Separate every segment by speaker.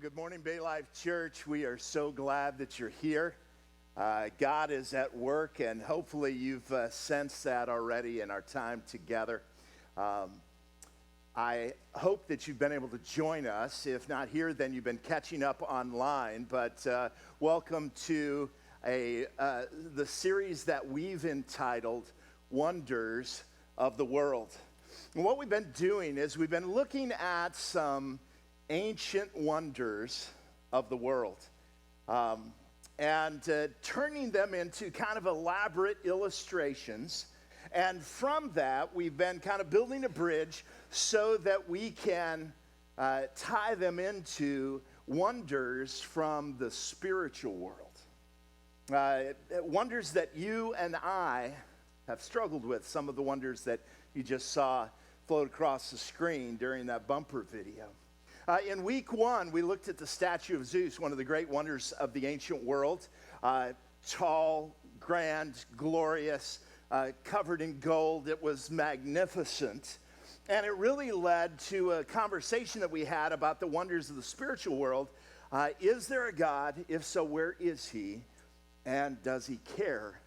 Speaker 1: Good morning, Bay Life Church. We are so glad that you're here. God is at work, and hopefully you've sensed that already in our time together. I hope that you've been able to join us. If not here, then you've been catching up online. But welcome to the series that we've entitled Wonders of the World. And what we've been doing is we've been looking at some ancient wonders of the world and turning them into kind of elaborate illustrations. And from that, we've been kind of building a bridge so that we can tie them into wonders from the spiritual world. Wonders that you and I have struggled with. Some of the wonders that you just saw float across the screen during that bumper video. In week one, we looked at the Statue of Zeus, one of the great wonders of the ancient world. Tall, grand, glorious, covered in gold. It was magnificent. And it really led to a conversation that we had about the wonders of the spiritual world. Is there a God? If so, where is he? And does he care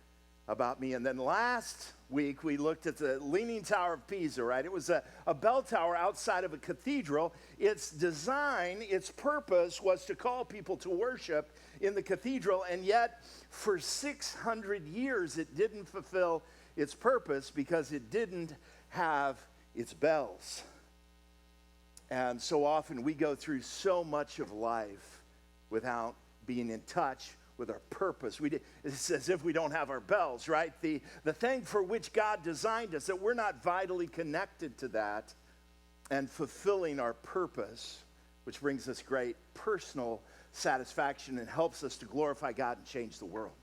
Speaker 1: about me? And then last week, we looked at the Leaning Tower of Pisa, right? It was a bell tower outside of a cathedral. Its design, its purpose was to call people to worship in the cathedral, and yet for 600 years, it didn't fulfill its purpose because it didn't have its bells. And so often, we go through so much of life without being in touch with our purpose. It's as if we don't have our bells, right? The thing for which God designed us, that we're not vitally connected to that and fulfilling our purpose, which brings us great personal satisfaction and helps us to glorify God and change the world.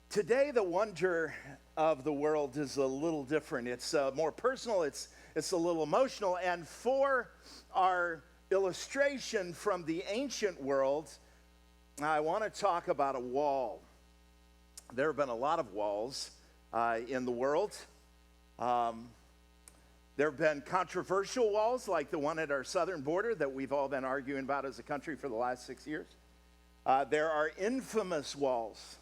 Speaker 1: Today, the wonder of the world is a little different. It's more personal, it's a little emotional, and for our illustration from the ancient world, I want to talk about a wall. There have been a lot of walls in the world. There have been controversial walls like the one at our southern border that we've all been arguing about as a country for the last 6 years. There are infamous walls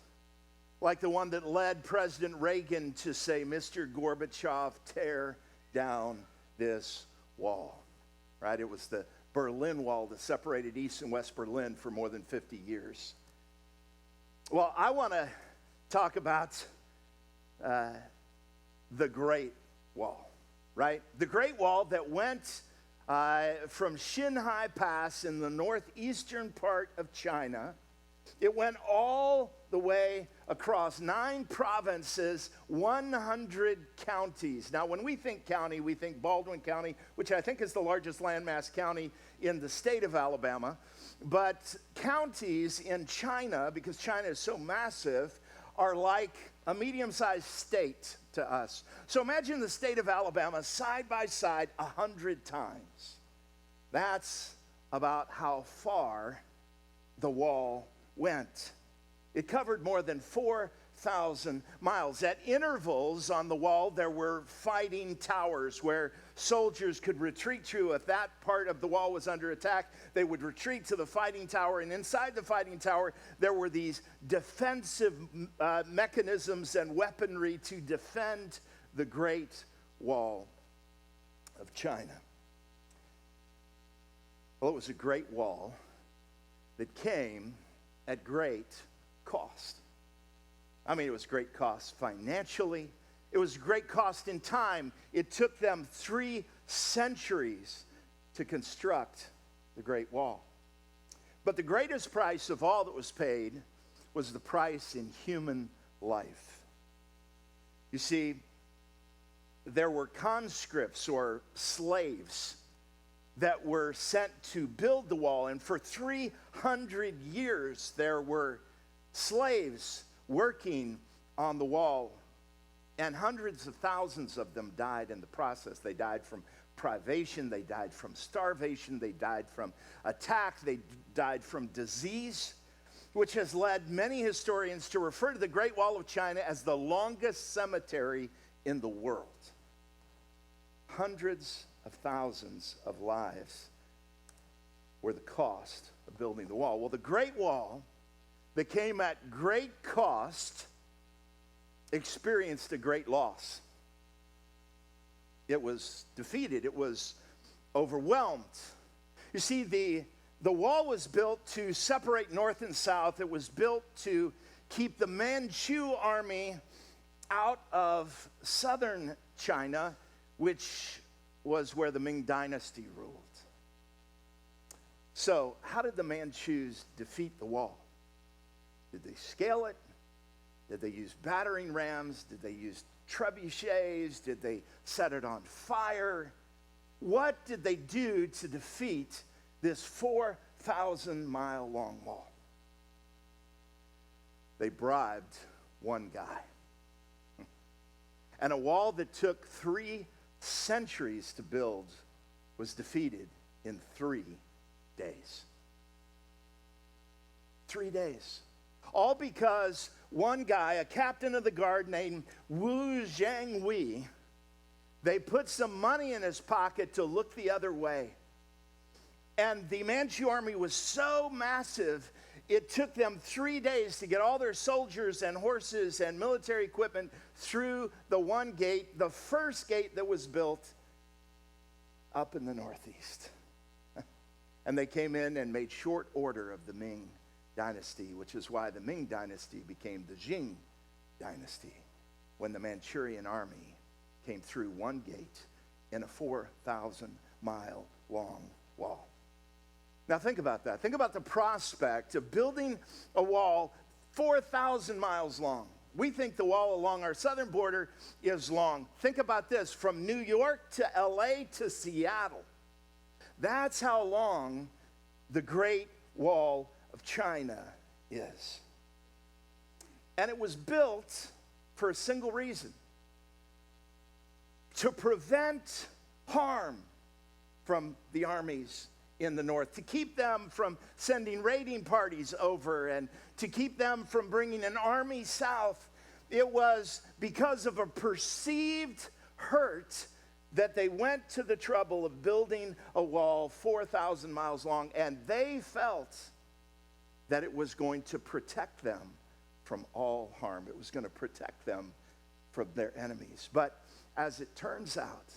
Speaker 1: like the one that led President Reagan to say, "Mr. Gorbachev, tear down this wall." Right? It was the Berlin Wall that separated East and West Berlin for more than 50 years. Well, I want to talk about the Great Wall, right? The Great Wall that went from Xinhai Pass in the northeastern part of China. It went all the way across 9 provinces, 100 counties. Now, when we think county, we think Baldwin County, which I think is the largest landmass county in the state of Alabama. But counties in China, because China is so massive, are like a medium-sized state to us. So imagine the state of Alabama side by side 100 times. That's about how far the wall went. It covered more than 4,000 miles. At intervals on the wall, there were fighting towers where soldiers could retreat to. If that part of the wall was under attack, they would retreat to the fighting tower. And inside the fighting tower, there were these defensive mechanisms and weaponry to defend the Great Wall of China. Well, it was a great wall that came at great cost. I mean, it was great cost financially. It was great cost in time. It took them 3 centuries to construct the Great Wall. But the greatest price of all that was paid was the price in human life. You see, there were conscripts or slaves that were sent to build the wall, and for 300 years there were slaves working on the wall, and hundreds of thousands of them died in the process. They died from privation, they died from starvation, they died from attack, they died from disease, which has led many historians to refer to the Great Wall of China as the longest cemetery in the world. Hundreds of thousands of lives were the cost of building the wall. Well, the Great Wall that came at great cost experienced a great loss. It was defeated. It was overwhelmed. You see, the wall was built to separate north and south. It was built to keep the Manchu army out of southern China, which was where the Ming Dynasty ruled. So, how did the Manchus defeat the wall? Did they scale it? Did they use battering rams? Did they use trebuchets? Did they set it on fire? What did they do to defeat this 4,000-mile long wall? They bribed one guy. And a wall that took 3 centuries to build was defeated in 3 days. 3 days. All because one guy, a captain of the guard named Wu Zhangwei, they put some money in his pocket to look the other way. And the Manchu army was so massive, it took them 3 days to get all their soldiers and horses and military equipment through the one gate, the first gate that was built up in the northeast. And they came in and made short order of the Ming Dynasty, which is why the Ming Dynasty became the Jing Dynasty, when the Manchurian army came through one gate in a 4,000-mile long wall. Now think about that. Think about the prospect of building a wall 4,000 miles long. We think the wall along our southern border is long. Think about this, from New York to LA to Seattle. That's how long the Great Wall of China is. And it was built for a single reason: to prevent harm from the armies in the north, to keep them from sending raiding parties over, and to keep them from bringing an army south. It was because of a perceived hurt that they went to the trouble of building a wall 4,000 miles long, and they felt that it was going to protect them from all harm. It was going to protect them from their enemies. But as it turns out,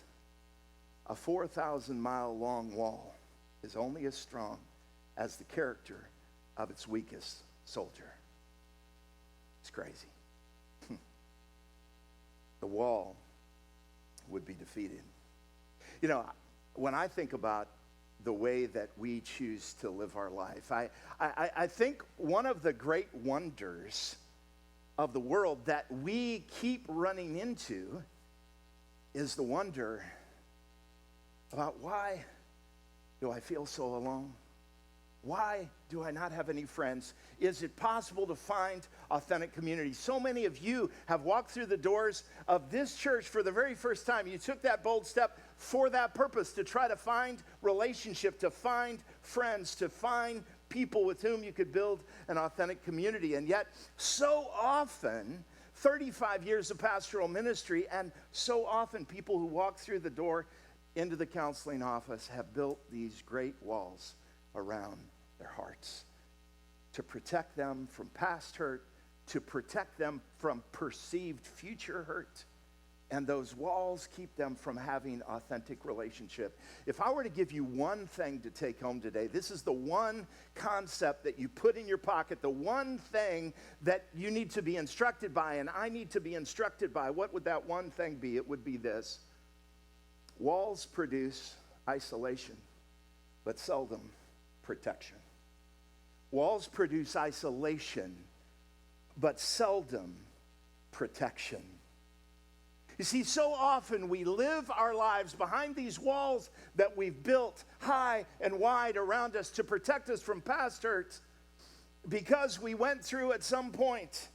Speaker 1: a 4,000-mile long wall is only as strong as the character of its weakest soldier. It's crazy. The wall would be defeated. You know, when I think about the way that we choose to live our life, I think one of the great wonders of the world that we keep running into is the wonder about, why do I feel so alone? Why do I not have any friends? Is it possible to find authentic community? So many of you have walked through the doors of this church for the very first time. You took that bold step for that purpose, to try to find relationship, to find friends, to find people with whom you could build an authentic community. And yet, so often, 35 years of pastoral ministry, and so often people who walk through the door into the counseling office have built these great walls around their hearts to protect them from past hurt, to protect them from perceived future hurt. And those walls keep them from having authentic relationship. If I were to give you one thing to take home today, this is the one concept that you put in your pocket, the one thing that you need to be instructed by and I need to be instructed by. What would that one thing be? It would be this: walls produce isolation, but seldom protection. Walls produce isolation, but seldom protection. You see, so often we live our lives behind these walls that we've built high and wide around us to protect us from past hurts, because we went through at some point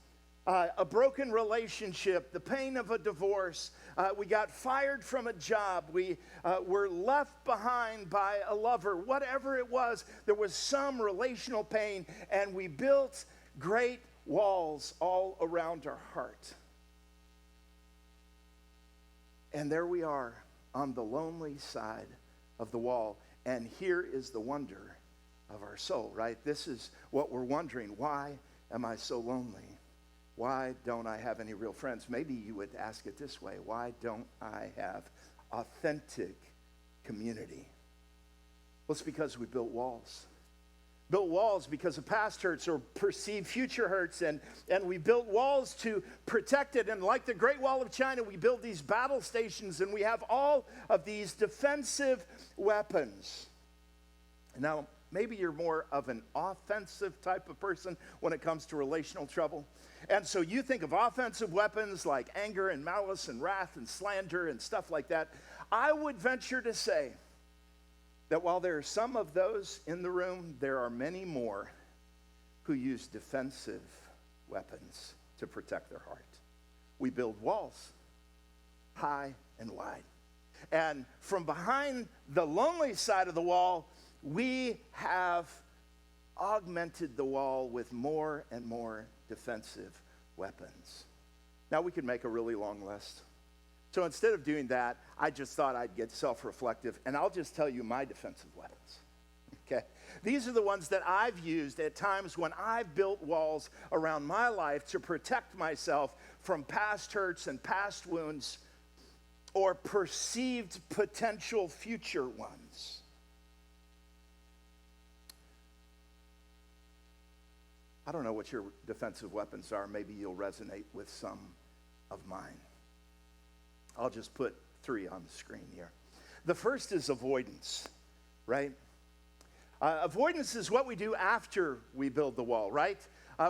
Speaker 1: a broken relationship, the pain of a divorce. We got fired from a job. We were left behind by a lover. Whatever it was, there was some relational pain, and we built great walls all around our heart. And there we are on the lonely side of the wall. And here is the wonder: of our soul, right? This is what we're wondering. Why am I so lonely? Why don't I have any real friends? Maybe you would ask it this way. Why don't I have authentic community? Well, it's because we built walls. Built walls because of past hurts or perceived future hurts, and we built walls to protect it. And like the Great Wall of China, we build these battle stations, and we have all of these defensive weapons. Now, maybe you're more of an offensive type of person when it comes to relational trouble. And so you think of offensive weapons like anger and malice and wrath and slander and stuff like that. I would venture to say that while there are some of those in the room, there are many more who use defensive weapons to protect their heart. We build walls high and wide. And from behind the lonely side of the wall, we have augmented the wall with more and more defensive weapons. Now, we could make a really long list. So instead of doing that, I just thought I'd get self-reflective, and I'll just tell you my defensive weapons, okay? These are the ones that I've used at times when I've built walls around my life to protect myself from past hurts and past wounds or perceived potential future ones. I don't know what your defensive weapons are. Maybe you'll resonate with some of mine. I'll just put 3 on the screen here. The first is avoidance, right? Avoidance is what we do after we build the wall, right?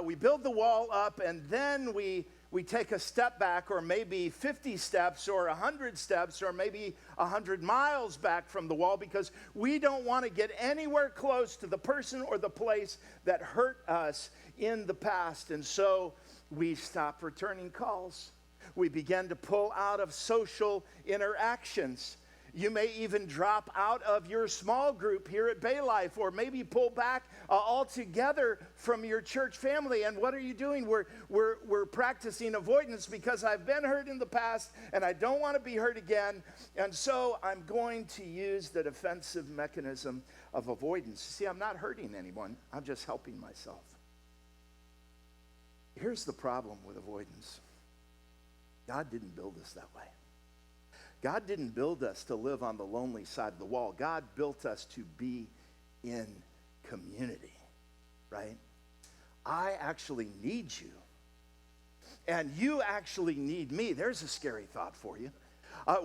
Speaker 1: We build the wall up, and then we take a step back, or maybe 50 steps or 100 steps or maybe 100 miles back from the wall, because we don't want to get anywhere close to the person or the place that hurt us in the past. And so we stop returning calls. We begin to pull out of social interactions. You may even drop out of your small group here at Bay Life, or maybe pull back altogether from your church family. And what are you doing? We're practicing avoidance because I've been hurt in the past and I don't want to be hurt again. And so I'm going to use the defensive mechanism of avoidance. See, I'm not hurting anyone. I'm just helping myself. Here's the problem with avoidance. God didn't build us that way. God didn't build us to live on the lonely side of the wall. God built us to be in community, right? I actually need you, and you actually need me. There's a scary thought for you.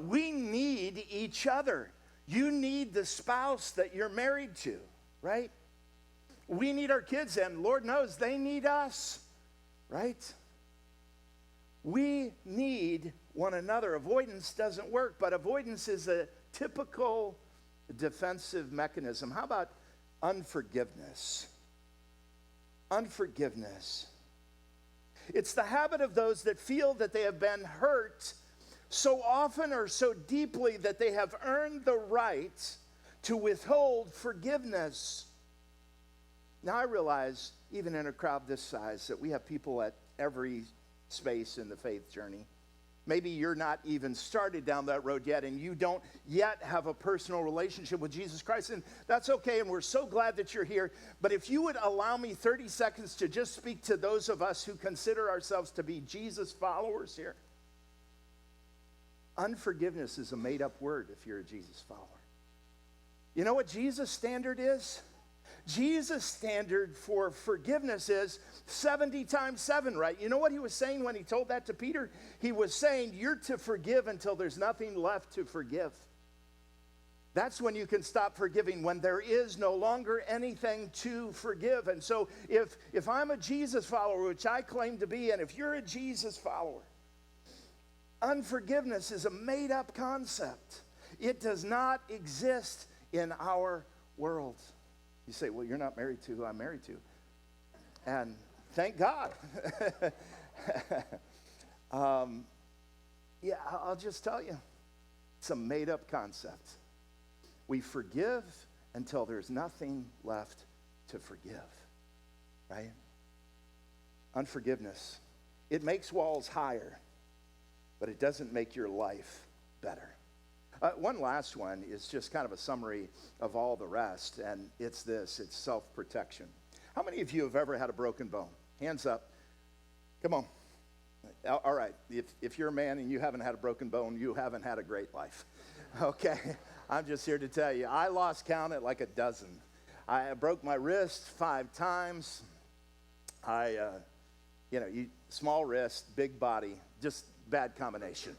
Speaker 1: We need each other. You need the spouse that you're married to, right? We need our kids, and Lord knows they need us, right? We need one another. Avoidance doesn't work, but avoidance is a typical defensive mechanism. How about unforgiveness? Unforgiveness. It's the habit of those that feel that they have been hurt so often or so deeply that they have earned the right to withhold forgiveness. Now, I realize, even in a crowd this size, that we have people at every space in the faith journey. Maybe you're not even started down that road yet, and you don't yet have a personal relationship with Jesus Christ, and that's okay, and we're so glad that you're here. But if you would allow me 30 seconds to just speak to those of us who consider ourselves to be Jesus followers here. Unforgiveness is a made-up word if you're a Jesus follower. You know what Jesus' standard is? Jesus' standard for forgiveness is 70 times 7, right? You know what he was saying when he told that to Peter? He was saying, you're to forgive until there's nothing left to forgive. That's when you can stop forgiving, when there is no longer anything to forgive. And so if I'm a Jesus follower, which I claim to be, and if you're a Jesus follower, unforgiveness is a made-up concept. It does not exist in our world. You say, well, you're not married to who I'm married to. And thank God. Yeah, I'll just tell you, it's a made-up concept. We forgive until there's nothing left to forgive, right? Unforgiveness. It makes walls higher, but it doesn't make your life better. One last one is just kind of a summary of all the rest, and it's this: it's self-protection. How many of you have ever had a broken bone? Hands up. Come on. All right. If you're a man and you haven't had a broken bone, you haven't had a great life. Okay? I'm just here to tell you, I lost count at like a dozen. I broke my wrist 5 times. Small wrist, big body, just bad combination,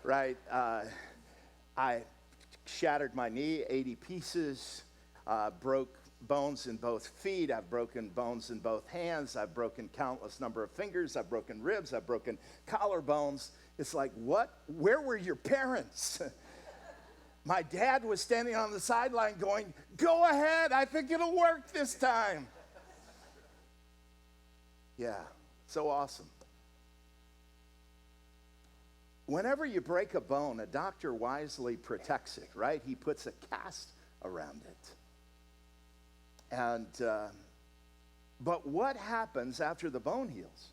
Speaker 1: right? I shattered my knee, 80 pieces, broke bones in both feet. I've broken bones in both hands. I've broken countless number of fingers. I've broken ribs. I've broken collarbones. It's like, what? Where were your parents? My dad was standing on the sideline going, go ahead, I think it'll work this time. Yeah, so awesome. Whenever you break a bone, a doctor wisely protects it, right? He puts a cast around it. And, but what happens after the bone heals?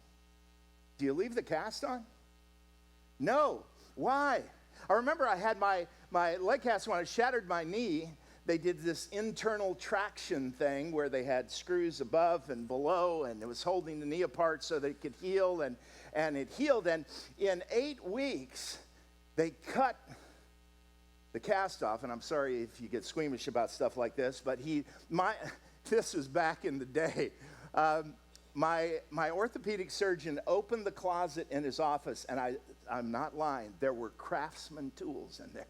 Speaker 1: Do you leave the cast on? No. Why? I remember I had my leg cast when I shattered my knee. They did this internal traction thing where they had screws above and below, and it was holding the knee apart so that it could heal, and it healed. And in 8 weeks, they cut the cast off. And I'm sorry if you get squeamish about stuff like this, but this was back in the day. My orthopedic surgeon opened the closet in his office, and I'm not lying, there were Craftsman tools in there.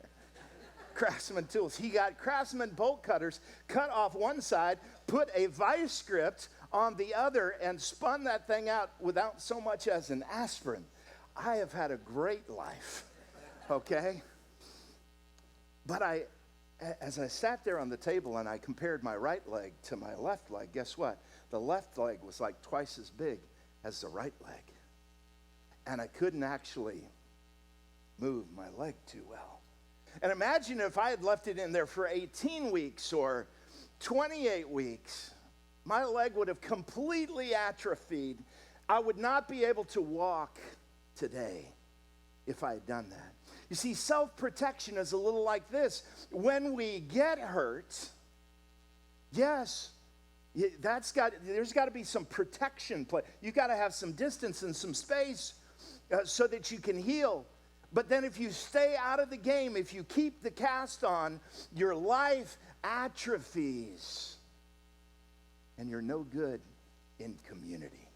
Speaker 1: Craftsman tools. He got Craftsman bolt cutters, cut off one side, put a vice grip on the other, and spun that thing out without so much as an aspirin. I have had a great life, okay? But as I sat there on the table and I compared my right leg to my left leg, guess what? The left leg was like twice as big as the right leg. And I couldn't actually move my leg too well. And imagine if I had left it in there for 18 weeks or 28 weeks. My leg would have completely atrophied. I would not be able to walk today if I had done that. You see, self-protection is a little like this. When we get hurt, yes, there's got to be some protection. You got to have some distance and some space so that you can heal. But then if you stay out of the game, if you keep the cast on, your life atrophies, and you're no good in community.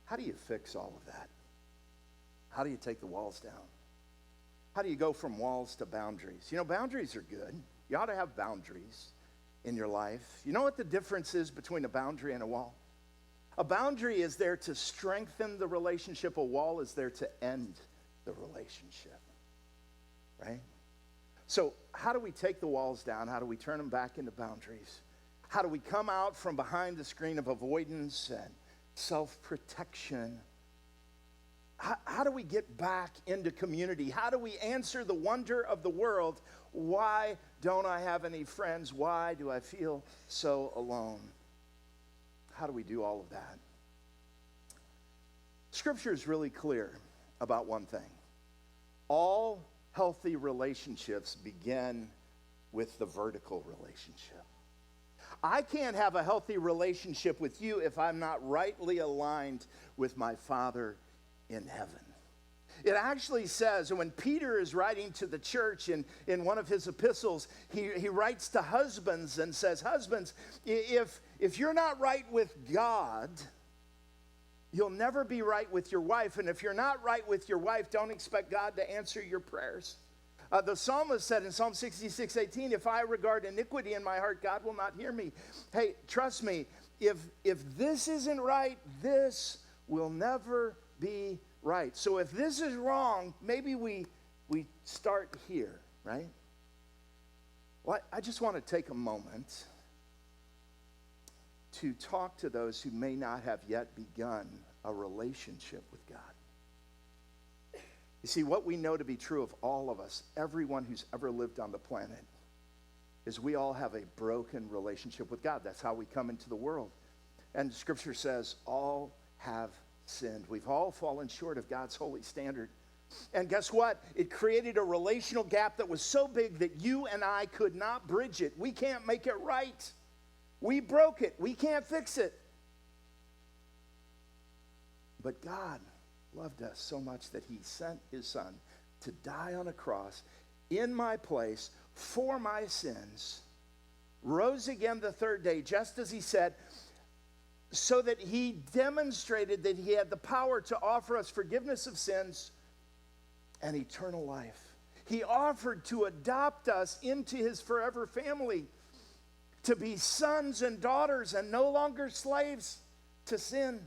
Speaker 1: How do you fix all of that? How do you take the walls down? How do you go from walls to boundaries? You know, boundaries are good. You ought to have boundaries in your life. You know what the difference is between a boundary and a wall? A boundary is there to strengthen the relationship. A wall is there to end the relationship, right? So how do we take the walls down? How do we turn them back into boundaries? How do we come out from behind the screen of avoidance and self-protection? How do we get back into community? How do we answer the wonder of the world? Why don't I have any friends? Why do I feel so alone? How do we do all of that? Scripture is really clear about one thing. All healthy relationships begin with the vertical relationship. I can't have a healthy relationship with you if I'm not rightly aligned with my Father in heaven. It actually says, and when Peter is writing to the church in one of his epistles, he writes to husbands and says, husbands, if you're not right with God, you'll never be right with your wife. And if you're not right with your wife, don't expect God to answer your prayers. The psalmist said in Psalm 66:18, if I regard iniquity in my heart, God will not hear me. Hey, trust me, if this isn't right, this will never be right. So if this is wrong, maybe we start here, right? Well, I just want to take a moment to talk to those who may not have yet begun a relationship with God. You see, what we know to be true of all of us, everyone who's ever lived on the planet, is we all have a broken relationship with God. That's how we come into the world. And Scripture says all have sinned. We've all fallen short of God's holy standard. And guess what? It created a relational gap that was so big that you and I could not bridge it. We can't make it right. We broke it. We can't fix it. But God loved us so much that he sent his son to die on a cross in my place for my sins, rose again the third day, just as he said, so that he demonstrated that he had the power to offer us forgiveness of sins and eternal life. He offered to adopt us into his forever family, to be sons and daughters and no longer slaves to sin.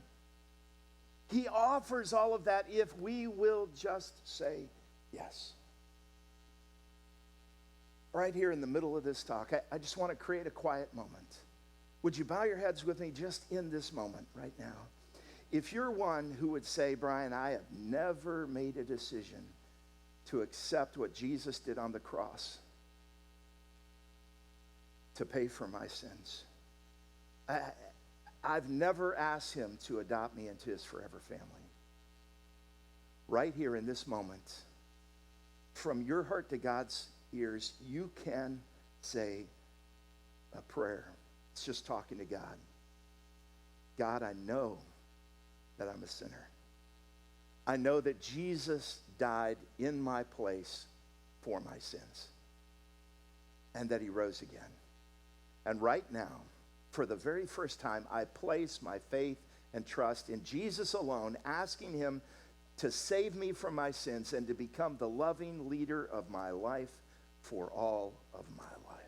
Speaker 1: He offers all of that if we will just say yes. Right here in the middle of this talk, I just want to create a quiet moment. Would you bow your heads with me just in this moment right now? If you're one who would say, Brian, I have never made a decision to accept what Jesus did on the cross to pay for my sins. I've never asked him to adopt me into his forever family. Right here in this moment, from your heart to God's ears, you can say a prayer. It's just talking to God. God, I know that I'm a sinner. I know that Jesus died in my place for my sins, and that he rose again. And right now, for the very first time, I place my faith and trust in Jesus alone, asking him to save me from my sins and to become the loving leader of my life for all of my life.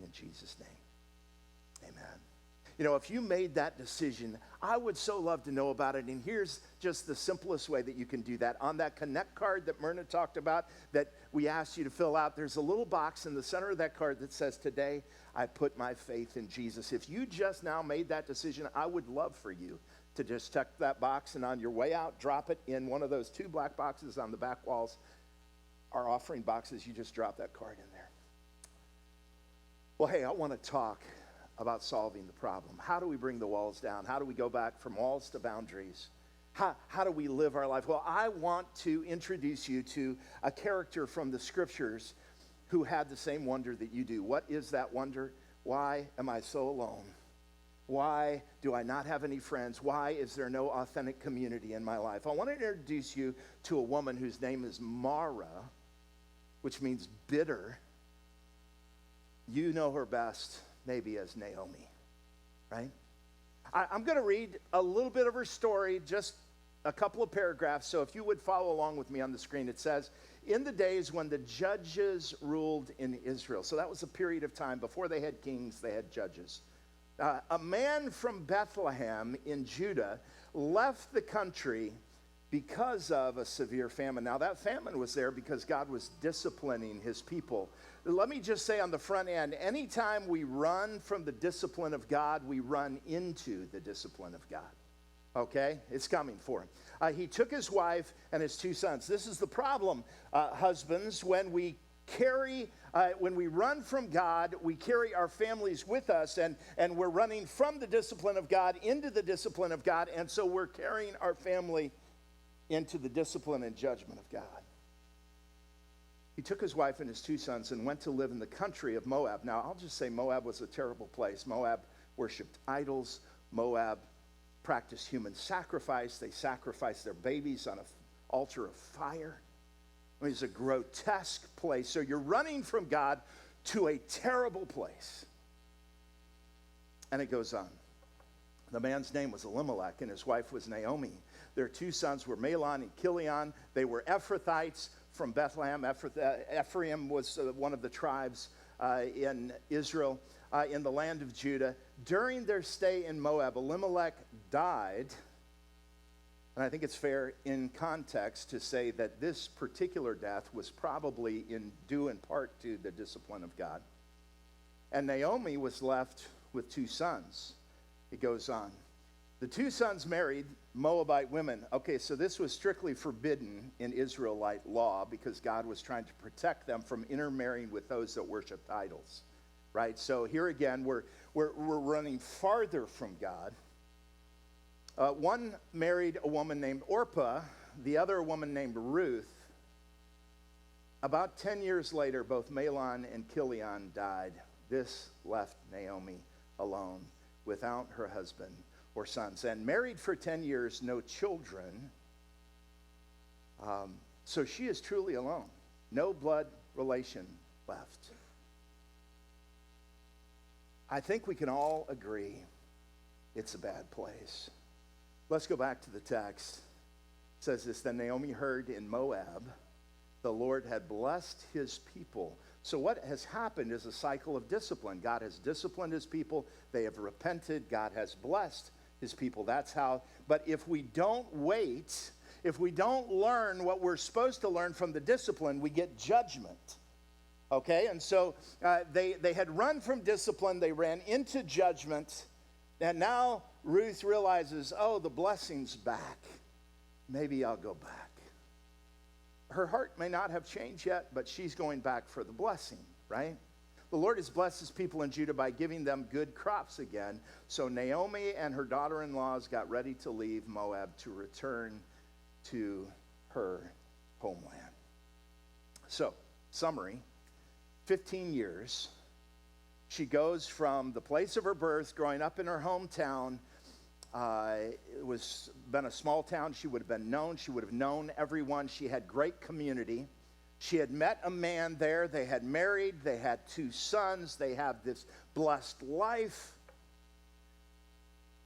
Speaker 1: In Jesus' name, amen. You know, if you made that decision, I would so love to know about it. And here's just the simplest way that you can do that. On that Connect card that Myrna talked about that we asked you to fill out, there's a little box in the center of that card that says, today I put my faith in Jesus. If you just now made that decision, I would love for you to just check that box, and on your way out, drop it in one of those two black boxes on the back walls. Our offering boxes, you just drop that card in there. Well, hey, I want to talk about solving the problem. How do we bring the walls down? How do we go back from walls to boundaries? How do we live our life? Well, I want to introduce you to a character from the scriptures who had the same wonder that you do. What is that wonder? Why am I so alone? Why do I not have any friends? Why is there no authentic community in my life? I want to introduce you to a woman whose name is Mara, which means bitter. You know her best maybe as Naomi, right? I'm going to read a little bit of her story, just a couple of paragraphs. So if you would follow along with me on the screen, it says, in the days when the judges ruled in Israel. So that was a period of time. Before they had kings, they had judges. A man from Bethlehem in Judah left the country because of a severe famine. Now, that famine was there because God was disciplining his people. Let me just say on the front end, anytime we run from the discipline of God, we run into the discipline of God. Okay? It's coming for him. He took his wife and his two sons. This is the problem, husbands, when we run from God, we carry our families with us, and we're running from the discipline of God into the discipline of God, and so we're carrying our family into the discipline and judgment of God. He took his wife and his two sons and went to live in the country of Moab. Now, I'll just say Moab was a terrible place. Moab worshipped idols. Moab practiced human sacrifice. They sacrificed their babies on an altar of fire. I mean, it's a grotesque place. So you're running from God to a terrible place. And it goes on. The man's name was Elimelech, and his wife was Naomi. Their two sons were Mahlon and Chilion. They were Ephrathites from Bethlehem. Ephraim was one of the tribes in Israel, in the land of Judah. During their stay in Moab, Elimelech died. And I think it's fair in context to say that this particular death was probably due in part to the discipline of God. And Naomi was left with two sons. It goes on. The two sons married Moabite women. Okay, so this was strictly forbidden in Israelite law because God was trying to protect them from intermarrying with those that worshiped idols, right? So here again, we're running farther from God. One married a woman named Orpah, the other a woman named Ruth. About 10 years later, both Mahlon and Chilion died. This left Naomi alone, without her husband or sons. And married for 10 years, no children. So she is truly alone. No blood relation left. I think we can all agree it's a bad place. Let's go back to the text. It says this, then Naomi heard in Moab, the Lord had blessed his people. So what has happened is a cycle of discipline. God has disciplined his people. They have repented. God has blessed his people. That's how. But if we don't wait, if we don't learn what we're supposed to learn from the discipline, we get judgment. Okay? And so they had run from discipline. They ran into judgment. And now Ruth realizes, oh, the blessing's back. Maybe I'll go back. Her heart may not have changed yet, but she's going back for the blessing, right? The Lord has blessed his people in Judah by giving them good crops again. So Naomi and her daughter-in-laws got ready to leave Moab to return to her homeland. So, summary, 15 years. She goes from the place of her birth, growing up in her hometown. It was been a small town. She would have been known. She would have known everyone. She had great community. She had met a man there. They had married. They had 2 sons. They have this blessed life.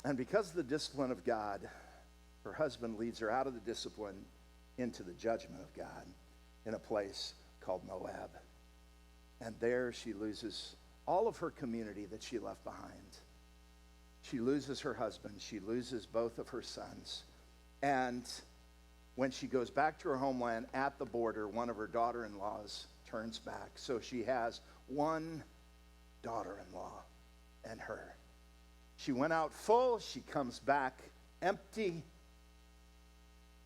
Speaker 1: And because of the discipline of God, her husband leads her out of the discipline into the judgment of God in a place called Moab. And there she loses all of her community that she left behind. She loses her husband. She loses both of her sons. And when she goes back to her homeland at the border, one of her daughter-in-laws turns back. So she has one daughter-in-law and her. She went out full. She comes back empty.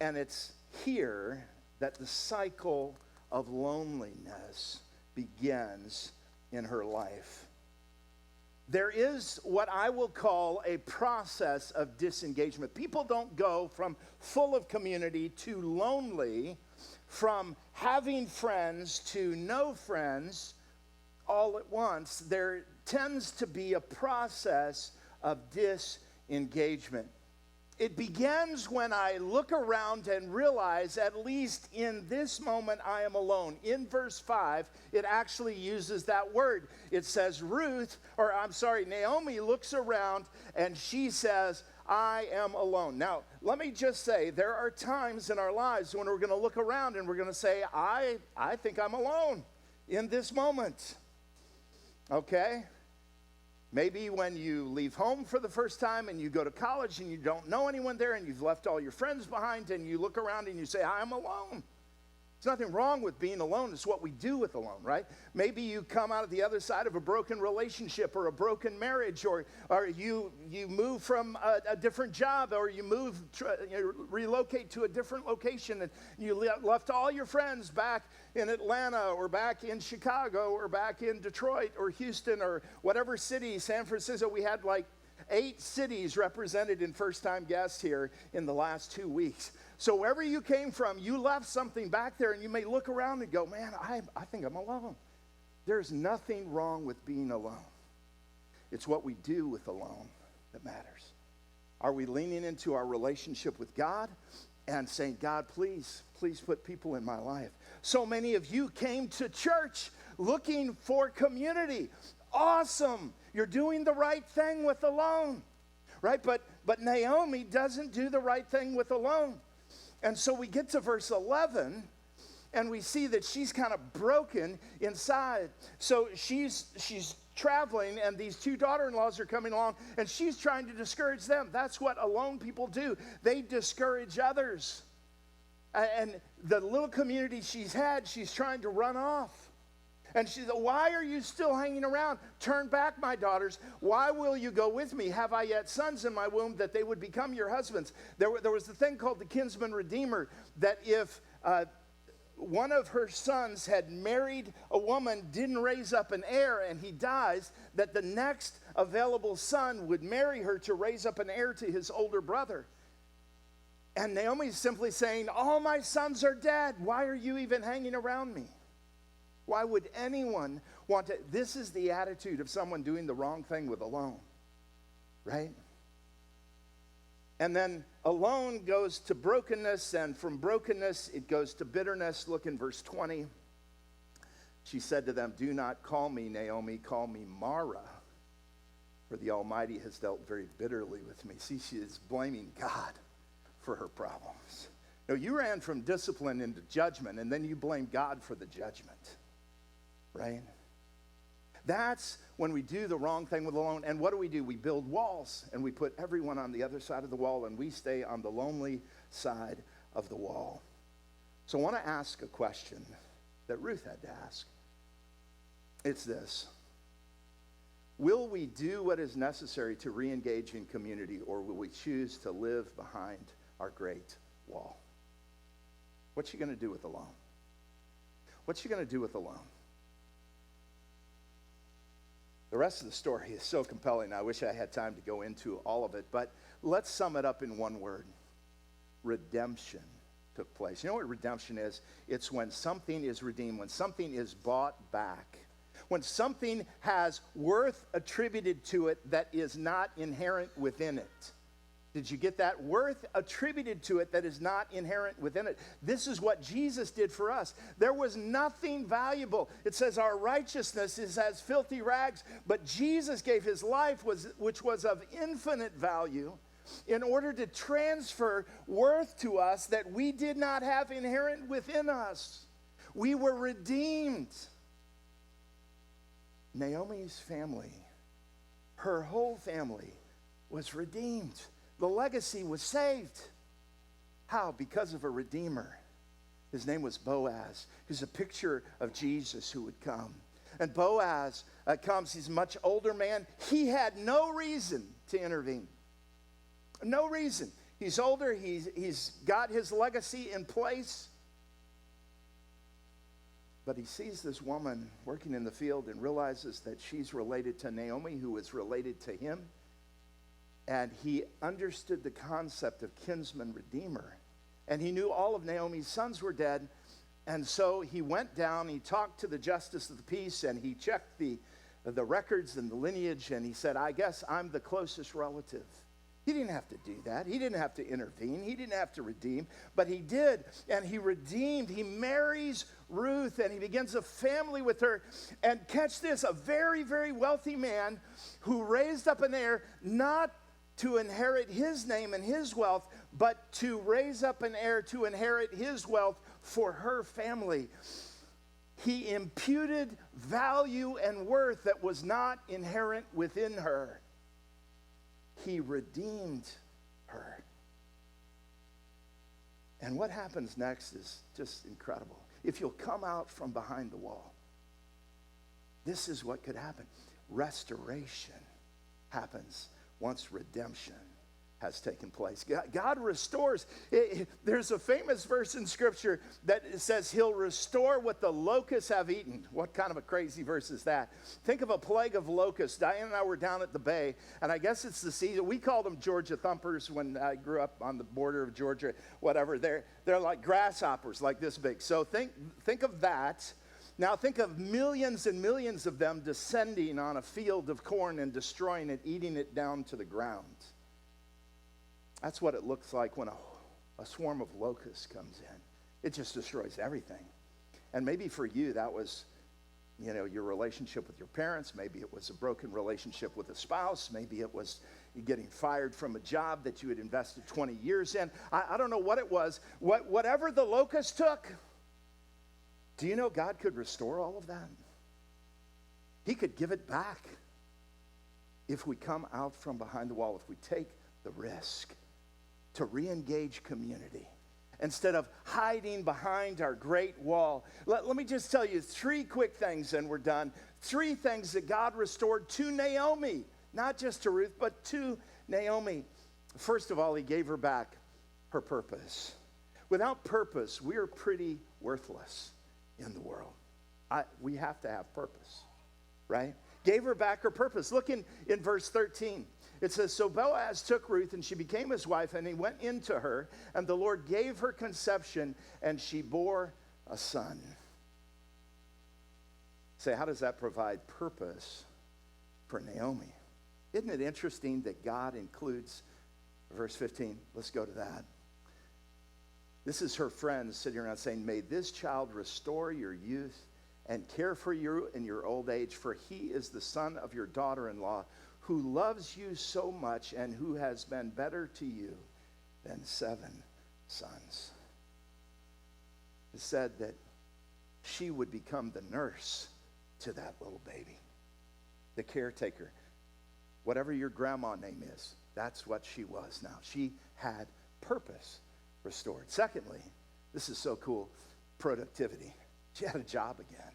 Speaker 1: And it's here that the cycle of loneliness begins in her life. There is what I will call a process of disengagement. People don't go from full of community to lonely, from having friends to no friends all at once. There tends to be a process of disengagement. It begins when I look around and realize, at least in this moment, I am alone. In verse 5, it actually uses that word. It says Naomi looks around and she says, I am alone. Now, let me just say, there are times in our lives when we're going to look around and we're going to say, I think I'm alone in this moment. Okay? Maybe when you leave home for the first time and you go to college and you don't know anyone there and you've left all your friends behind and you look around and you say, I'm alone. There's nothing wrong with being alone. It's what we do with alone, right? Maybe you come out of the other side of a broken relationship or a broken marriage, or you move from a different job, or you relocate to a different location, and you left all your friends back in Atlanta or back in Chicago or back in Detroit or Houston or whatever city, San Francisco. We had like 8 cities represented in first-time guests here in the last 2 weeks. So wherever you came from, you left something back there, and you may look around and go, man, I think I'm alone. There's nothing wrong with being alone. It's what we do with alone that matters. Are we leaning into our relationship with God and saying, God, please put people in my life? So many of you came to church looking for community. Awesome. You're doing the right thing with alone, right? But Naomi doesn't do the right thing with alone. And so we get to verse 11, and we see that she's kind of broken inside. So she's traveling, and these 2 daughter-in-laws are coming along, and she's trying to discourage them. That's what alone people do. They discourage others. And the little community she's had, she's trying to run off. And she said, why are you still hanging around? Turn back, my daughters. Why will you go with me? Have I yet sons in my womb that they would become your husbands? There was the thing called the kinsman redeemer, that if one of her sons had married a woman, didn't raise up an heir, and he dies, that the next available son would marry her to raise up an heir to his older brother. And Naomi's simply saying, all my sons are dead. Why are you even hanging around me? Why would anyone want to? This is the attitude of someone doing the wrong thing with alone, right? And then alone goes to brokenness, and from brokenness it goes to bitterness. Look in verse 20. She said to them, do not call me Naomi, call me Mara, for the Almighty has dealt very bitterly with me. See, she is blaming God for her problems. No, you ran from discipline into judgment, and then you blame God for the judgment, right? That's when we do the wrong thing with alone. And what do? We build walls, and we put everyone on the other side of the wall, and we stay on the lonely side of the wall. So I want to ask a question that Ruth had to ask. It's this. Will we do what is necessary to re-engage in community, or will we choose to live behind our great wall? What's she going to do with alone? What's she going to do with alone? The rest of the story is so compelling. I wish I had time to go into all of it, but let's sum it up in one word. Redemption took place. You know what redemption is? It's when something is redeemed, when something is bought back, when something has worth attributed to it that is not inherent within it. Did you get that? Worth attributed to it that is not inherent within it. This is what Jesus did for us. There was nothing valuable. It says our righteousness is as filthy rags, but Jesus gave his life, which was of infinite value, in order to transfer worth to us that we did not have inherent within us. We were redeemed. Naomi's family, her whole family, was redeemed. The legacy was saved. How? Because of a redeemer. His name was Boaz. He's a picture of Jesus who would come. And Boaz comes. He's a much older man. He had no reason to intervene. No reason. He's older. He's got his legacy in place. But he sees this woman working in the field and realizes that she's related to Naomi, who is related to him. And he understood the concept of kinsman redeemer. And he knew all of Naomi's sons were dead. And so he went down, he talked to the justice of the peace, and he checked the records and the lineage, and he said, I guess I'm the closest relative. He didn't have to do that. He didn't have to intervene. He didn't have to redeem. But he did, and he redeemed. He marries Ruth, and he begins a family with her. And catch this, a very, very wealthy man who raised up an heir, not to inherit his name and his wealth, but to raise up an heir to inherit his wealth for her family. He imputed value and worth that was not inherent within her. He redeemed her. And what happens next is just incredible. If you'll come out from behind the wall, this is what could happen. Restoration happens once redemption has taken place. God restores. There's a famous verse in Scripture that says he'll restore what the locusts have eaten. What kind of a crazy verse is that? Think of a plague of locusts. Diane and I were down at the bay, and I guess it's the season. We called them Georgia thumpers when I grew up on the border of Georgia, whatever. They're like grasshoppers, like this big. So think of that. Now think of millions and millions of them descending on a field of corn and destroying it, eating it down to the ground. That's what it looks like when a swarm of locusts comes in. It just destroys everything. And maybe for you that was, your relationship with your parents. Maybe it was a broken relationship with a spouse. Maybe it was you getting fired from a job that you had invested 20 years in. I don't know what it was. Whatever the locust took, do you know God could restore all of that? He could give it back if we come out from behind the wall, if we take the risk to re-engage community instead of hiding behind our great wall. Let me just tell you 3 quick things and we're done. 3 things that God restored to Naomi, not just to Ruth, but to Naomi. First of all, he gave her back her purpose. Without purpose, we are pretty worthless in the world. We have to have purpose, right? Gave her back her purpose. Look in verse 13. It says, so Boaz took Ruth, and she became his wife, and he went into her, and the Lord gave her conception, and she bore a son. Say, how does that provide purpose for Naomi? Isn't it interesting that God includes, verse 15, let's go to that. This is her friends sitting around saying, may this child restore your youth and care for you in your old age, for he is the son of your daughter-in-law, who loves you so much and who has been better to you than 7 sons. It said that she would become the nurse to that little baby, the caretaker. Whatever your grandma name is, that's what she was now. She had purpose restored. Secondly, this is so cool, productivity. She had a job again.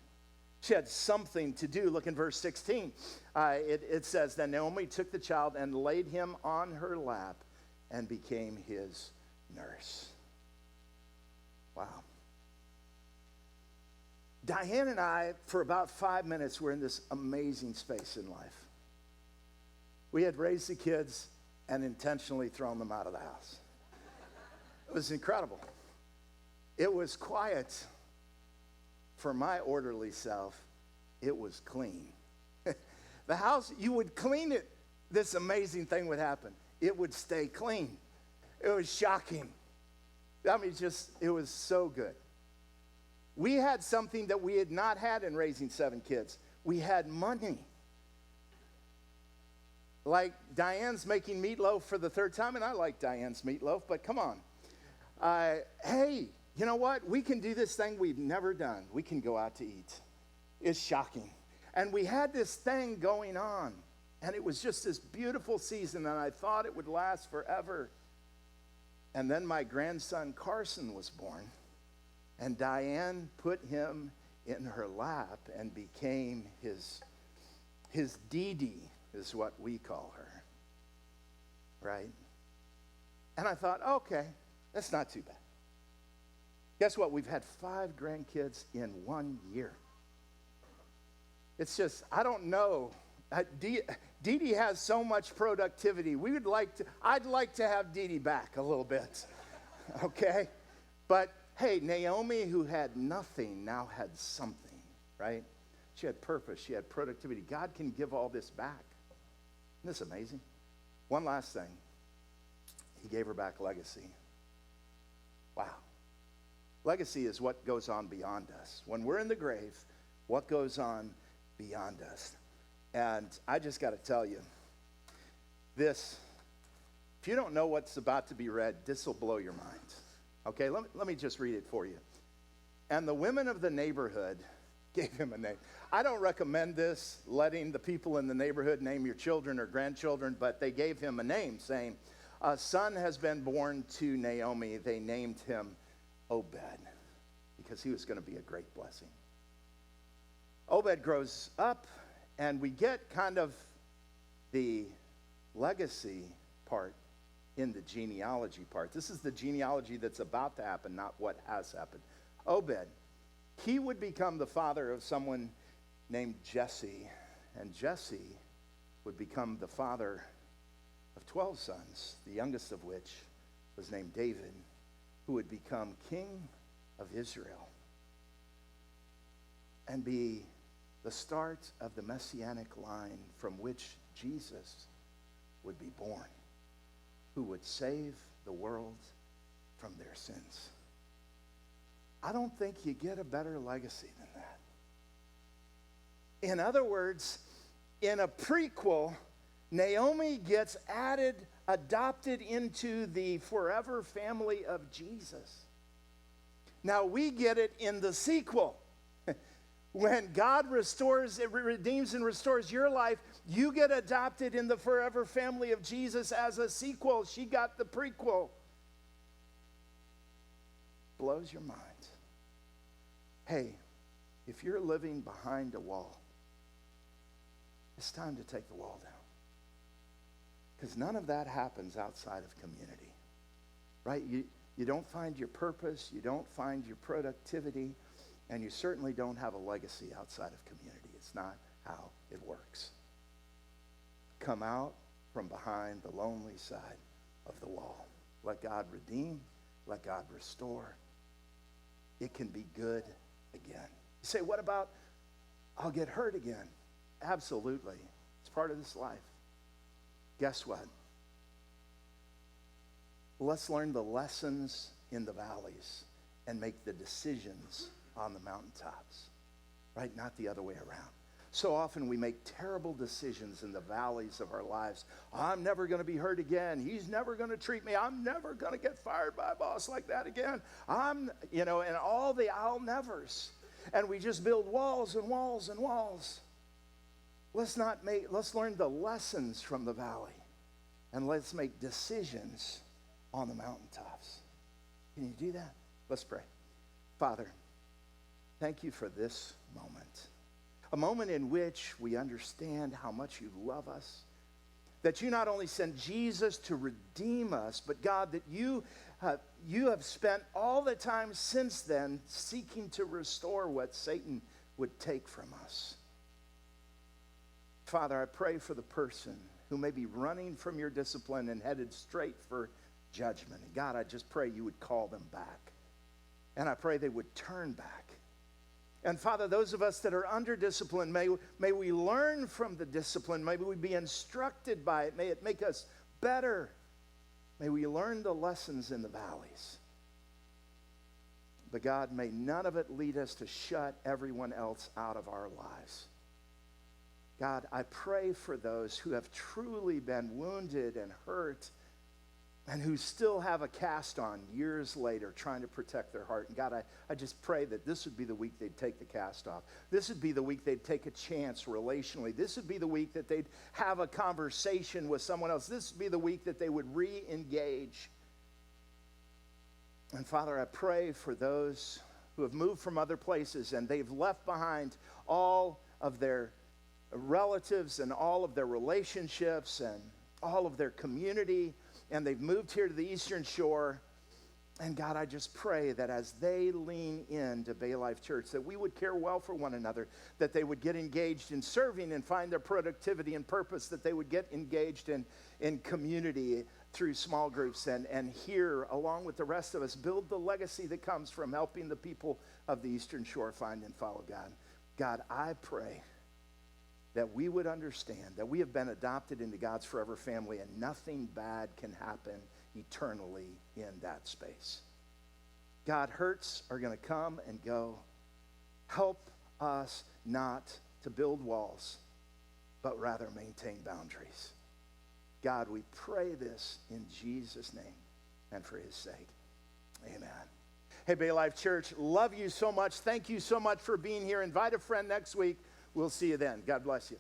Speaker 1: She had something to do. Look in verse 16. It says, then Naomi took the child and laid him on her lap and became his nurse. Wow. Diane and I, for about 5 minutes, were in this amazing space in life. We had raised the kids and intentionally thrown them out of the house. It was incredible. It was quiet. For my orderly self, it was clean. The house, you would clean it, this amazing thing would happen. It would stay clean. It was shocking. I mean, it was so good. We had something that we had not had in raising 7 kids. We had money. Like Diane's making meatloaf for the 3rd time, and I like Diane's meatloaf, but come on. Hey, you know what? We can do this thing we've never done. We can go out to eat. It's shocking. And we had this thing going on, and it was just this beautiful season, and I thought it would last forever. And then my grandson Carson was born, and Diane put him in her lap and became his Dee Dee, is what we call her, right? And I thought, okay, that's not too bad. Guess what? We've had 5 grandkids in 1 year. It's just, I don't know. Dee Dee has so much productivity. I'd like to have Dee Dee back a little bit, okay? But hey, Naomi, who had nothing, now had something, right? She had purpose. She had productivity. God can give all this back. Isn't this amazing? One last thing. He gave her back legacy. Wow. Legacy is what goes on beyond us. When we're in the grave, what goes on beyond us? And I just got to tell you, if you don't know what's about to be read, this will blow your mind. Okay, let me just read it for you. And the women of the neighborhood gave him a name. I don't recommend this, letting the people in the neighborhood name your children or grandchildren, but they gave him a name, saying, a son has been born to Naomi. They named him Obed, because he was going to be a great blessing. Obed grows up, and we get kind of the legacy part in the genealogy part. This is the genealogy that's about to happen, not what has happened. Obed, he would become the father of someone named Jesse, and Jesse would become the father of 12 sons, the youngest of which was named David, who would become king of Israel and be the start of the messianic line from which Jesus would be born, who would save the world from their sins. I don't think you get a better legacy than that. In other words, in a prequel, Naomi gets adopted into the forever family of Jesus. Now we get it in the sequel. When God redeems and restores your life, you get adopted in the forever family of Jesus as a sequel. She got the prequel. Blows your mind. Hey, if you're living behind a wall, it's time to take the wall down. Because none of that happens outside of community, right? You don't find your purpose, you don't find your productivity, and you certainly don't have a legacy outside of community. It's not how it works. Come out from behind the lonely side of the wall. Let God redeem. Let God restore. It can be good again. You say, what about I'll get hurt again? Absolutely. It's part of this life. Guess what? Let's learn the lessons in the valleys and make the decisions on the mountaintops, right? Not the other way around. So often we make terrible decisions in the valleys of our lives. I'm never going to be hurt again. He's never going to treat me. I'm never going to get fired by a boss like that again. And all the I'll nevers. And we just build walls and walls and walls. Let's learn the lessons from the valley. And let's make decisions on the mountaintops. Can you do that? Let's pray. Father, thank you for this moment. A moment in which we understand how much you love us. That you not only sent Jesus to redeem us, but God, that you have spent all the time since then seeking to restore what Satan would take from us. Father, I pray for the person who may be running from your discipline and headed straight for judgment. And God, I just pray you would call them back. And I pray they would turn back. And Father, those of us that are under discipline, may we learn from the discipline. May we be instructed by it. May it make us better. May we learn the lessons in the valleys. But God, may none of it lead us to shut everyone else out of our lives. God, I pray for those who have truly been wounded and hurt and who still have a cast on years later trying to protect their heart. And God, I just pray that this would be the week they'd take the cast off. This would be the week they'd take a chance relationally. This would be the week that they'd have a conversation with someone else. This would be the week that they would re-engage. And Father, I pray for those who have moved from other places and they've left behind all of their relatives and all of their relationships and all of their community, and they've moved here to the Eastern Shore. And God, I just pray that as they lean into Bay Life Church, that we would care well for one another, that they would get engaged in serving and find their productivity and purpose, that they would get engaged in community through small groups and here, along with the rest of us, build the legacy that comes from helping the people of the Eastern Shore find and follow God. God, I pray that we would understand that we have been adopted into God's forever family and nothing bad can happen eternally in that space. God, hurts are going to come and go. Help us not to build walls, but rather maintain boundaries. God, we pray this in Jesus' name and for his sake. Amen. Hey, Bay Life Church, love you so much. Thank you so much for being here. Invite a friend next week. We'll see you then. God bless you.